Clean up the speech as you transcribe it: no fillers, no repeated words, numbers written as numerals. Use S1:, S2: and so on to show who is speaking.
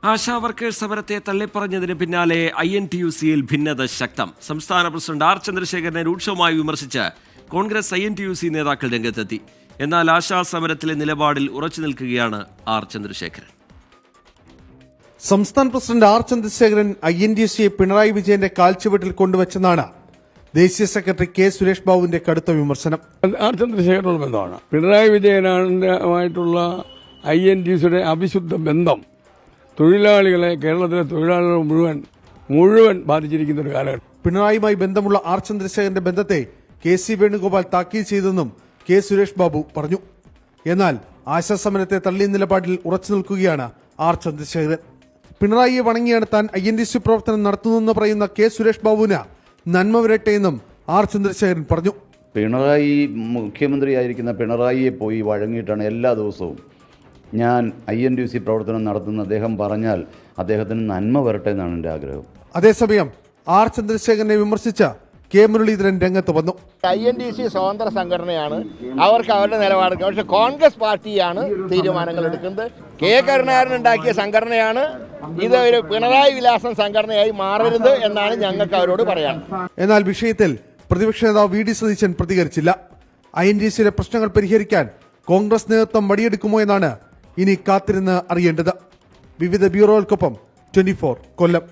S1: ASHA workers സമരത്തെ തള്ളിപ്പറഞ്ഞതിന് പിന്നാലെ INTUC-യിൽ ഭിന്നത ശക്തം. സംസ്ഥാന പ്രസിഡന്റ് ആർ ചന്ദ്രശേഖരനെ രൂക്ഷമായി വിമർശിച്ച് കോൺഗ്രസ് INTUC നേതാക്കൾ രംഗത്തെത്തി. എന്നാൽ ആശാ സമരത്തിലെ നിലപാടിൽ ഉറച്ചു നിൽക്കുകയാണ് ആർ ചന്ദ്രശേഖരൻ.
S2: സംസ്ഥാന പ്രസിഡന്റ് ആർ ചന്ദ്രശേഖരൻ INTUC-യെ പിണറായി വിജയന്റെ കാൽച്ചുവട്ടിൽ കൊണ്ടുവച്ചെന്നാണ് ദേശീയ സെക്രട്ടറി കെ സുരേഷ് ബാബുവിന്റെ കടുത്ത വിമർശനം.
S3: ആർ ചന്ദ്രശേഖരനുള്ള ബന്ധമാണ് പിണറായി വിജയനായിട്ടുള്ള INTUC-യുടെ അവിശുദ്ധ ബന്ധം തൊഴിലാളികളെ, കേരളത്തിലെ തൊഴിലാളികൾ മുഴുവൻ ബാധിച്ചിരിക്കുന്ന ഒരു കാലഘട്ടം.
S2: പിണറായിയുമായി ബന്ധമുള്ള ആർ ചന്ദ്രശേഖരന്റെ ബന്ധത്തെ KC വേണുഗോപാൽ താക്കീത് ചെയ്തെന്നും കെ സുരേഷ് ബാബു പറഞ്ഞു. എന്നാൽ ആശാ സമരത്തെ തള്ളിയ നിലപാടിൽ ഉറച്ചു നിൽക്കുകയാണ് ആർ ചന്ദ്രശേഖരൻ. പിണറായിയെ വണങ്ങിയാണ് താൻ INTUC പ്രവർത്തനം നടത്തുന്നതെന്ന് പറയുന്ന കെ സുരേഷ് ബാബുവിന് നന്മ വരട്ടെ എന്നും ആർ ചന്ദ്രശേഖരൻ പറഞ്ഞു.
S4: പിണറായി മുഖ്യമന്ത്രിയായിരിക്കുന്ന പിണറായിയെ പോയി വഴങ്ങിയിട്ടാണ് എല്ലാ ദിവസവും ഞാൻ INTUC പ്രവർത്തനം നടത്തുന്ന അദ്ദേഹം പറഞ്ഞാൽ അദ്ദേഹത്തിന് നന്മ വരട്ടെ എന്നാണ് എൻ്റെ ആഗ്രഹം.
S2: അതേസമയം ആർ ചന്ദ്രശേഖരനെ വിമർശിച്ച കെ മുരളീധരൻ രംഗത്ത് വന്നു.
S5: INTUC സ്വതന്ത്ര സംഘടനയാണ്, അവർക്ക് അവരുടെ നിലപാടെടുക്കുക. പക്ഷെ കോൺഗ്രസ് പാർട്ടിയാണ് തീരുമാനങ്ങൾ എടുക്കുന്നത്. കെ കരുണാകരൻ ഉണ്ടാക്കിയ സംഘടനയാണ് ഇത്. ഒരു പിണറായി വിലാസം സംഘടനയായി മാറരുത് എന്നാണ് ഞങ്ങൾക്ക് അവരോട് പറയാൻ.
S2: എന്നാൽ വിഷയത്തിൽ പ്രതിപക്ഷ നേതാവ് VD സതീശൻ പ്രതികരിച്ചില്ല. INTUC-യിലെ പ്രശ്നങ്ങൾ പരിഹരിക്കാൻ കോൺഗ്രസ് നേതൃത്വം മടിയെടുക്കുമോ എന്നാണ് ഇനി കാത്തിരുന്ന് അറിയേണ്ടത്. വിവിധ ബ്യൂറോകൾക്കൊപ്പം 24 കൊല്ലം.